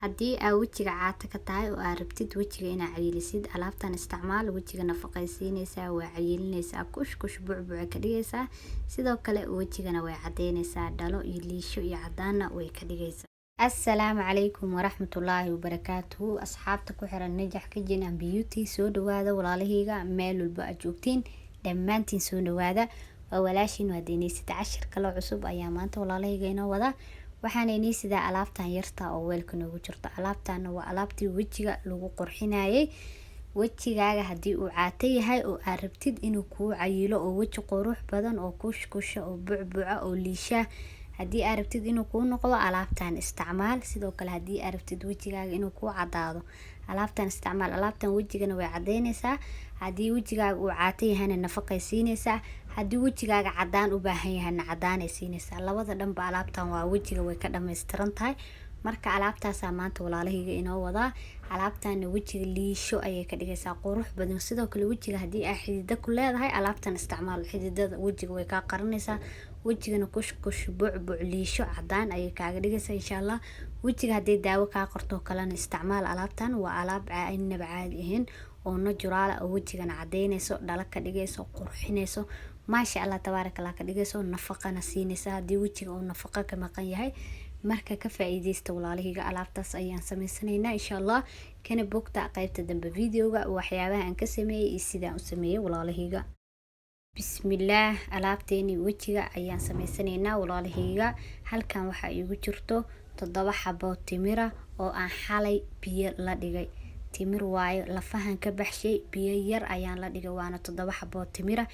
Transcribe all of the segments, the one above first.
Haddii aad wejiga caata ka tahay oo aad rabtid wejiga inaad cayilisid, alaabtan isticmaal. Wejiga nafaqaysiinaysaa, waa cayilinaysaa, kush bucbuca ka dhigaysaa. Sidoo kale wejigana way cadeynaysaa, dhalo iyo liisho iyo cadaana way ka dhigaysaa. Assalaamu calaykum waraxmatullaahi wabarakaatuhu. Asxaabta ku xiran Najax Kitchen and Beauty, soo dhawaada walaalahayga meel walba aad joogtiin, dhammaantiin soo dhawaada. Waa walaashin waa Denise cashir kale cusub ayaa maanta walaalahayga inoo wada. waxaan inii sidaa alaabtan yarta oo weelka noogu jirto. Alaabtan waa alaabtii wejiga lagu qurxinayay. Wejigaaga haddii uu caata yahay oo aad rabtid inuu kuu cayilo oo weji qurux badan oo kushkusha oo bucbuca oo liisha, haddii aad rabtid inuu kuu noqdo alaabtan isticmaal. sidoo kale haddii aad rabtid wejigaaga inuu kuu cadaado, alaabtan isticmaal. alaabtan wejigana way cadeynaysaa. haddii wejigaaga uu caata yahayna nafaqay siinaysaa. haddii wejigaaga cadaan u baahan yahayna cadaan ay siinaysaa. labada dhanba alaabtan waa wejiga way ka dhameystiran tahay. marka alaabtaasaa maanta walaalahayga inoo wadaa. alaabtan wejiga liisho ayay ka dhigaysaa qurux badan. sidoo kale wejiga haddii aad xidida ku leedahay, alaabtan isticmaal. xididada wejiga way ka qarinaysaa. wejigana kushkush bucbuc liisho cadaan ayay kaaga dhigaysaa insha Allah. wejiga haddii daawo kaa qorto kalena isticmaal. alaabtan waa alaab inaba caadi ahayn oo natural ah oo wejigana cadeynayso, dhalo ka dhigayso, qurxinayso, maasha Allah tabaarakallah ka dhigayso, nafaqana siinaysa haddii wejiga uu nafaqo ka maqan yahay. marka ka faa'iideysta walaalahayga, alaabtaas ayaan sameysanaynaa insha Allah. kana bogta qaybta dambe videoga waxyaabaha aan ka sameeyay iyo sidaan u sameeyay walaalahayga. bismillaah, alaabteeni wejiga ayaan sameysanaynaa walaalahayga. halkan waxaa iigu jirto 7 xabo timira oo aan xalay biyo la dhigay. timir waayo lafahan ka baxshay, biyo yar ayaan la dhigay, waana 7 xabo timira.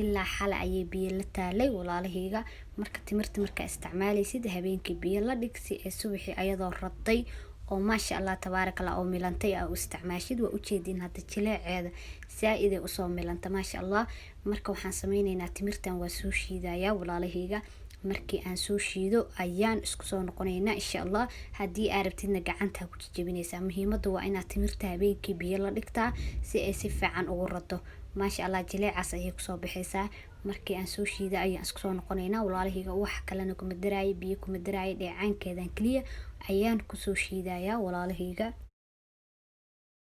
ilaa xalay ayay biyo la taalay walaalahayga. marka timirta marka isticmaalaysid habeenkii biyo la dhig si ay subaxii ayadoo radday oo maasha Allah tabaarakallah oo milantay ah u isticmaashid. waa u jeedin hadda jileeceeda saaid ay u soo milanta maasha Allah. marka waxaan sameynaynaa timirtan waa soo shiidayaa walaalahayga. markii aan soo shiido ayaan isku soo noqonaynaa insha Allah. haddii aad rabtidna gacanta ku jajabinaysaa. muhiimadu waa inaad timirta habeenkii biyo la dhigtaa si ay si fiican ugu rado. maasha Allah jileecaas ayay kusoo baxaysaa. markii aan soo shiido ayaan isku soo noqonaynaa walaalahayga. wax kalena kuma daraayo, biyo kuma daraayo, dheecaankeedan kaliya ayaan ku soo shiidayaa walaalahayga.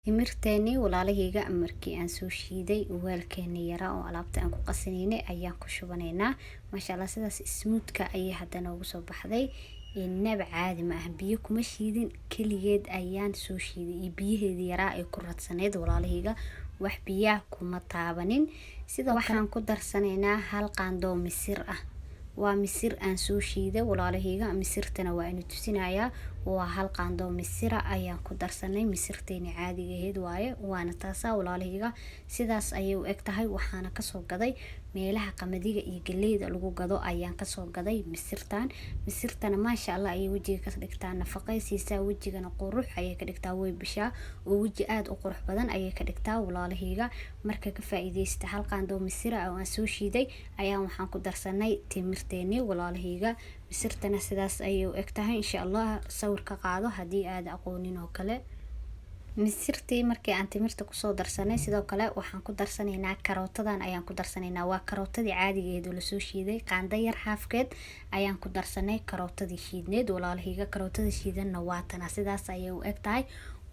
timirteeni walaalahayga markii aan soo shiiday weelkeena yara oo alaabta aan ku qasanaynay ayaan ku shubanaynaa. maasha Allah sidaas smoothka ayay hadda noogu soo baxday. inaba caadi ma aha, biyo kuma shiidin, kaligeed ayaan soo shiiday iyo biyaheedii yaraa ay ku radsaneed walaalahayga. wax biyaha kuma taabanin. sidoo waxaan ku darsanaynaa 1 qaando misir ah. waa misir aan soo shiiday walaalahayga. misirtana waa inuu tusinayaa. waa 1 qaando misira ayaan ku darsanay. misirteeni caadiga ahayd waaye, waana taasa walaalahayga. sidaas ayay u eg tahay. waxaana ka soo gaday meelaha qamadiga iyo galeyda lagu gado ayaan ka soo gaday misirtan. misirtana maasha Allah ayay wejiga ka dhigtaa, nafaqay siisaa, wejigana qurux ayay ka dhigtaa, way bishaa oo weji aad u qurux badan ayay ka dhigtaa walaalahayga. marka ka faa'iideysta 1 qaando misira oo aan soo shiiday ayaan waxaan ku darsanay timirteeni walaalahayga. misirtana sidaas ayay u eg tahay insha Allah. sawir ka qaado haddii aad aqoonin oo kale. misirtii markii aan timirta ku soo darsanay, sidoo kale waxaan ku darsanaynaa karootadan ayaan ku darsanaynaa. waa karootadii caadigeed oo la soo shiiday, qaando yar haafkeed ayaan ku darsanay karootadii shiidneed walaalahayga. karootada shiidanna waa tana, sidaas ayay u eg tahay.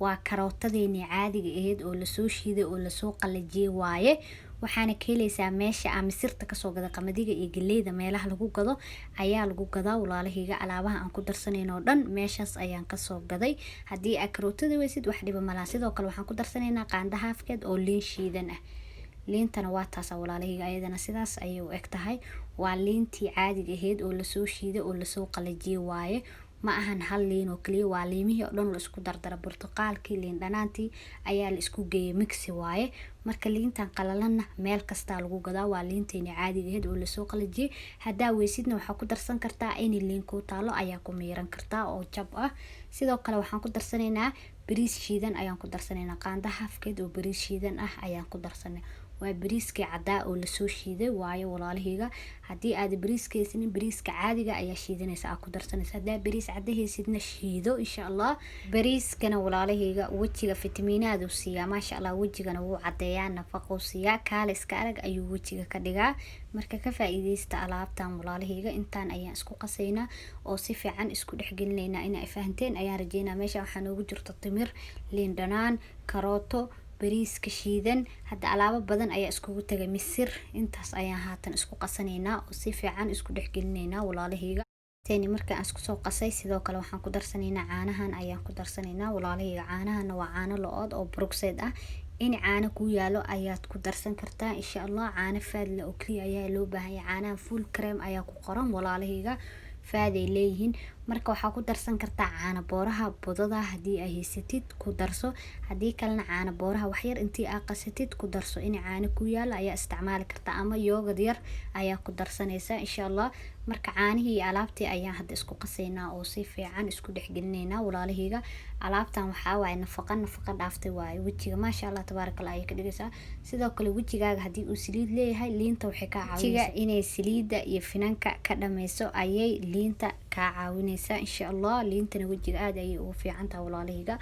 waa karootadeeni caadiga ahayd oo la soo shiiday oo la soo qalajiyay waaye. waxaana ka helaysaa meesha aan misirta kasoo gada qamadiga iyo galeyda meelaha lagu gado ayaa lagu gadaa walaalahayga. alaabaha aan ku darsanayno dhan meeshaas ayaan kasoo gaday. haddii aad karootada weysid wax dhiba malaha. sidoo kale waxaan ku darsanaynaa qaando haafkeed oo liin shiidan ah. liintana waa taasa walaalahayga, ayadana sidaas ayay u eg tahay. waa liintii caadiga ahayd oo lasoo shiiday oo lasoo qalajiyay waaye. ma ahan hal liin oo kaliya, waa liimihii oo dhan la isku dardara. burtuqaalkii, liin dhanaantii ayaa la isku geeyay mixi waaye. marka liintan qalalanna meel kasta lagu gadaa. waa liinteeni caadiga ahayd oo la soo qalajiyay. hadaa weysidna waxaa ku darsan kartaa in liin ku taalo ayaa ku miiran kartaa oo jab ah. sidoo kale waxaan ku darsanaynaa bariis shiidan ayaan ku darsanaynaa. qaando haafkeed oo bariis shiidan ah ayaan ku darsanay. waa bariiskii cadaa oo lasoo shiiday waayo walaalahayga. haddii aad bariiska haysanin bariiska caadiga ayaa shiidanaysa aad ku darsanaysa. haddaa bariis cada haysidna shiido insha allah. bariiskana walaalahayga wejiga fitamiinaad uu siiyaa maasha allah. wejigana wuu cadeeyaa, nafaqo siiyaa, kaale iska arag ayuu wejiga ka dhigaa. marka ka faa'iideysta alaabtan walaalahayga. intaan ayaan isku qasaynaa oo si fiican isku dhexgelinaynaa. inay fahanteen ayaan rajeynaa. meesha waxaa noogu jirto timir, liin dhanaan, karooto, bariiska shiidan. hadda alaabo badan ayaa iskugu tagay, misir. intaas ayaan haatan isku qasanaynaa oo si fiican isku dhexgelinaynaa walaalahayga. tani marka aan isku soo qasay sidoo kale waxaan ku darsanaynaa caanahan ayaan ku darsanaynaa walaalahayga. caanahana waa caano lo-ood oo brookside ah. in caano ku yaalo ayaad ku darsan kartaa insha allah. caano faadla oo kaliya ayaa loo baahan yahay. caanaha full cream ayaa ku qoran walaalahayga, faaday leeyihiin. marka waxaa ku darsan kartaa caano booraha budada haddii ay haysatid ku darso. haddii kalena caano booraha waxyar intii aad qasatid ku darso. in caano ku yaalo ayaa isticmaali kartaa ama yoogad yar ayaa ku darsanaysaa insha allah. marka caanihii iyo alaabtii ayaan hadda isku qasaynaa oo si fiican isku dhexgelinaynaa walaalahayga. alaabtan waxaa waaye nafaqa dhaaftay waaye. wejiga maasha allah tabaaraka allah ayay ka dhigaysaa. sidoo kale wejigaaga haddii uu saliid leeyahay liinta waxay kaa caawinaysaa inay saliida iyo finanka ka dhameyso ayay liinta kaa caawinaysaa insha allah. liintana wejiga aad ayay ugu fiican tahay walaalahayga.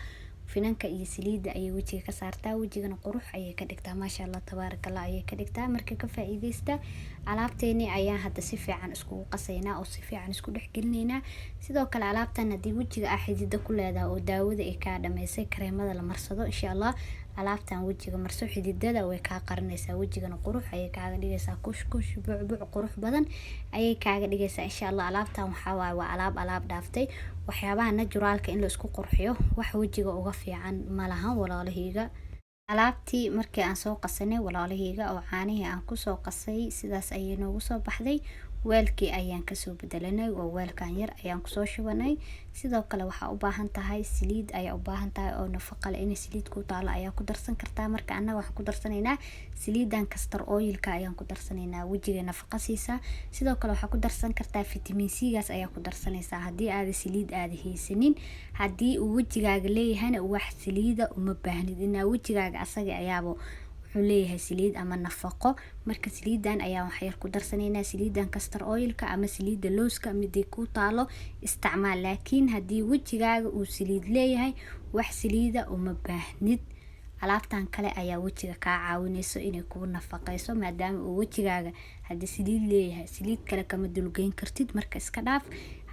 finanka iyo saliida ayay wejiga ka saartaa, wejigana qurux ayay ka dhigtaa maasha allah tabaaraka allah ayay ka dhigtaa. marka ka faa'iideysta. alaabteeni ayaan hadda si fiican iskugu qasaynaa oo si fiican isku dhexgelinaynaa. sidoo kale alaabtan haddii wejiga ah xidida ku leedahay oo daawada ay kaa dhameysay kareemada la marsado insha allah. alaabtan wejiga marso, xididada way kaa qarinaysaa, wejigana qurux ayay kaaga dhigaysaa. kushkush bucbuc qurux badan ayay kaaga dhigaysaa insha allah. alaabtan waxaa waaye waa alaab dhaaftay. waxyaabaha naturalka in la isku qurxiyo wax wejiga uga fiican malahan walaalahayga. alaabtii markii aan soo qasanay walaalahayga oo caanihii aan kusoo qasay sidaas ayay noogu soo baxday. weelkii ayaan kasoo bedelanay oo weelkan yar ayaan kusoo shubanay. sidoo kale waxaa u baahan tahay saliid ayaa u baahan tahay oo nafaqo leh. in saliid ku taalo ayaa ku darsan kartaa. marka annaga waxaan ku darsanaynaa saliidan castor oilka ayaan ku darsanaynaa, wejiga nafaqo siisaa. sidoo kale waxaa ku darsan kartaa vitamin C gaas ayaa ku darsanaysaa haddii aad saliid aad haysanin. haddii uu wejigaaga leeyahayna wax saliida uma baahnid. inaa wejigaaga asaga ayaaba wuxuu leeyahay saliid ama nafaqo. marka saliidan ayaa waxyar ku darsanaynaa, saliidan castor oilka ama saliida looska midii ku taalo isticmaal. laakiin haddii wejigaaga uu saliid leeyahay wax saliida uma baahnid. alaabtan kale ayaa wejiga kaa caawinayso inay kuu nafaqayso maadaama uu wejigaaga haddii saliid leeyahay. saliid kale kama dulgeyn kartid marka iska dhaaf.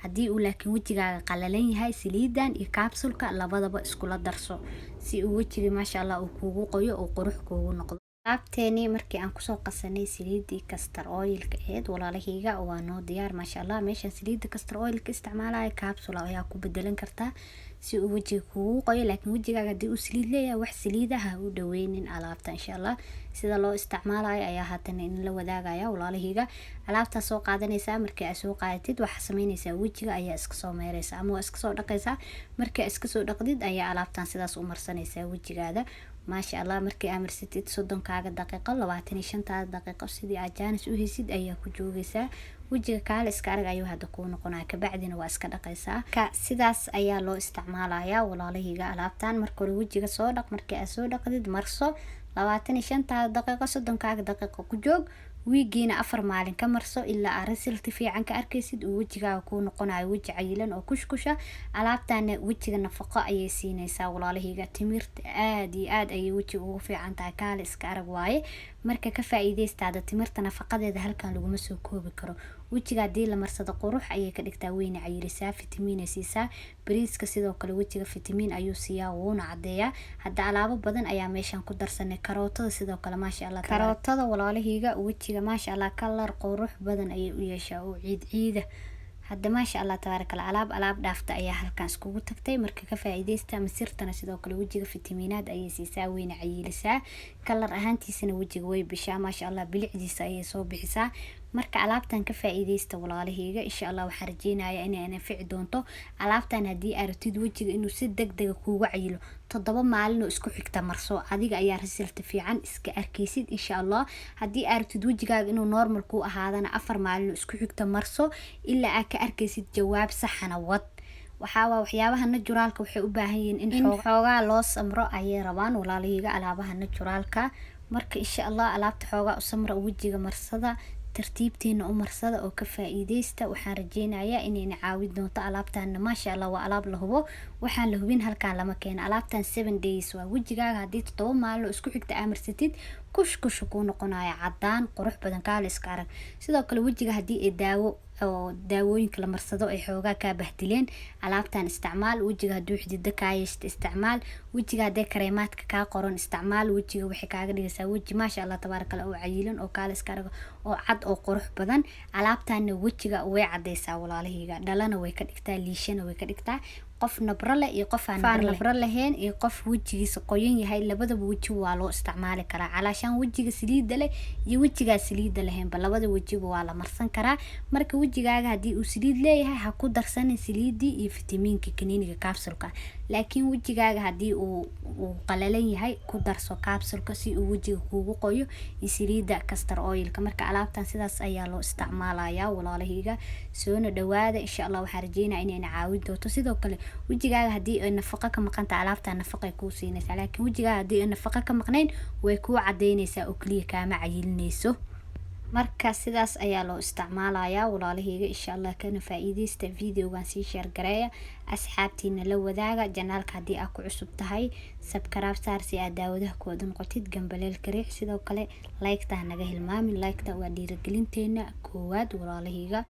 haddii uu laakiin wejigaaga qalalan yahay saliidan iyo kapsulka labadaba iskula darso si uu wejiga maasha allah uu kuugu qoyo oo qurux kuugu noqdo. alaabteeni markii aan kusoo qasanay saliidii castor oilka aheyd walaalahayga waa noo diyaar maasha allah. meeshaan saliida castor oilka isticmaalaya kapsul ayaa ku bedelan kartaa si uu wejiga kuugu qoyo. laakiin wejigaaga haddii uu saliid leeyahay wax saliidaha u dhaweynin alaabta insha allah. sida loo isticmaalayo ayaa haatan in la wadaagaya walaalahayga. alaabta soo qaadanaysaa. markii aad soo qaadatid waxaa sameynaysaa wejiga ayaa iska soo meeraysaa ama waa iska soo dhaqaysaa. markii iska soo dhaqdid ayaa alaabtan sidaas u marsanaysaa wejigaada maasha allah. markii aad marsatid 30 daqiiqo 25 daqiiqo sidii aad jaanis u haysid ayaa ku joogaysaa. wejiga kaale iska arag ayuu hadda kuu noqonaya, kabacdina waa iska dhaqaysaa. sidaas ayaa loo isticmaalayaa walaalahayga alaabtan. marka hore wejiga soo dhaq, markii aad soo dhaqdid marso 25 daqiiqo 30 daqiiqo ku joog. wiigiina 4 maalin ka marso ilaa aad result fiican ka arkaysid uu wejigaaga kuu noqonayo weji cayilan oo kushkusha. alaabtana wejiga nafaqo ayay siinaysaa walaalahayga. timirta aad iyo aad ayay wejiga ugu fiican tahay, kaale iska arag waaye. marka ka faa'iideystaada timirta nafaqadeeda halkan laguma soo koobi karo. wejiga hadii la marsado qurux ayay ka dhigtaa, weyna cayilisaa, fitamiin siisaa. bariiska sidoo kale wejiga fitamiin ayuu siiyaa wuuna cadeeyaa. hadda alaabo badan ayaa meeshan ku darsanay. karootada sidoo kale maasha allah. karootada walaalahayga wejiga maasha allah kalar qurux badan ayay u yeeshaa oo ciida. hadda maasha allah tabaaraka allah. alaab dhaafta ayaa halkan iskugu tagtay. marka ka faa'iideysta. misirtana sidoo kale wejiga fitamiinaad ayay siisaa, weyna cayilisaa. kalar ahaantiisana wejiga way bishaa maasha allah, bilicdiisa ayay soo bixisaa. marka alaabtan ka faa'iideysta walaalahayga insha allah. waxaan rajeynayaa inay anfici doonto. alaabtan haddii aad rabtid wejiga inuu si degdeg kuugu cayilo 7 maalin oo isku xigta marso, adiga ayaa result fiican iska arkaysid insha allah. haddii aad rabtid wejigaaga inuu normal ku ahaadana 4 maalin oo isku xigta marso ilaa aad ka arkaysid jawaab saxana wad. waxyaabaha naturalka waxay u baahan yihiin in xoogaa loo samro ayay rabaan walaalahayga. alaabaha naturalka marka insha Allah alaabta xoogaa u samra wajiga marsada tartiibteena u marsada oo ka faa'iideysta. waxaan rajeynayaa inay caawin doonto alaabtan. maasha Allah waa alaab la hubo, waxaan la hubin halkaan lama keeno. alaabtan 7 days waa wajigaaga hadii 7 maalin isku xigta amarsatid kush ku noqonaya cadaan qurux badan kaal iska arag. sidoo kale wajiga hadii ay daawo oo daawooyinka la marsado ay xoogaa ka bahdileen alaabtan isticmaal. wajiga haduu xidida ka yeeshto isticmaal. wajiga hadii kareemaadka ka qoran isticmaal. wajiga waxay kaaga dhigaysaa waji maasha Allah tabarakallah oo cayilan oo kaal iska arag oo cad oo qurux badan. alaabtan wajiga way cadeysaa walaalahayga, dhalana way ka dhigtaa, liishana way ka dhigtaa. qof nabro leh iyo qof aan nabro lahayn iyo qof wajigiisa qoyan yahay labadaba waji waa loo isticmaali karaa. calaashan wajiga saliida leh iyo wajiga saliida lahayn ba labada wajiba waa la marsan karaa. marka wajigaaga hadii uu saliid leeyahay ha ku darsan saliidi iyo fitamiinka kaniiniga capsule-ka. laakiin wajigaaga hadii uu qalalan yahay ku darso capsule-ka si uu wajiga kuugu qoyo iyo saliida castor oil-ka. marka alaabtan sidaas ayaa loo isticmaalayaa walaalahayga. soo dhawaada insha Allah waxaan rajeynayaa inay caawin doonto. sidoo kale wajigaaga hadii ay nafaqo ka maqanta alaabta nafaqo ay ku siinaysaa, laakiin wajigaaga hadii ay nafaqo ka maqnayn way ku cadeynaysaa oo kaliya kaama cayilinayso. marka sidaas ayaa loo isticmaalayaa walaalahayga. insha Allah kana faa'iideysta videogan sii share gareeya asxaabtiina la wadaaga. janaalka hadii aad ku cusub tahay subscribe saar si aad daawadaha ku noqotid gambaleel kariix. sidoo kale like ta naga hilmaamin, like ta waa dhiirigelinteena koowaad walaalahayga.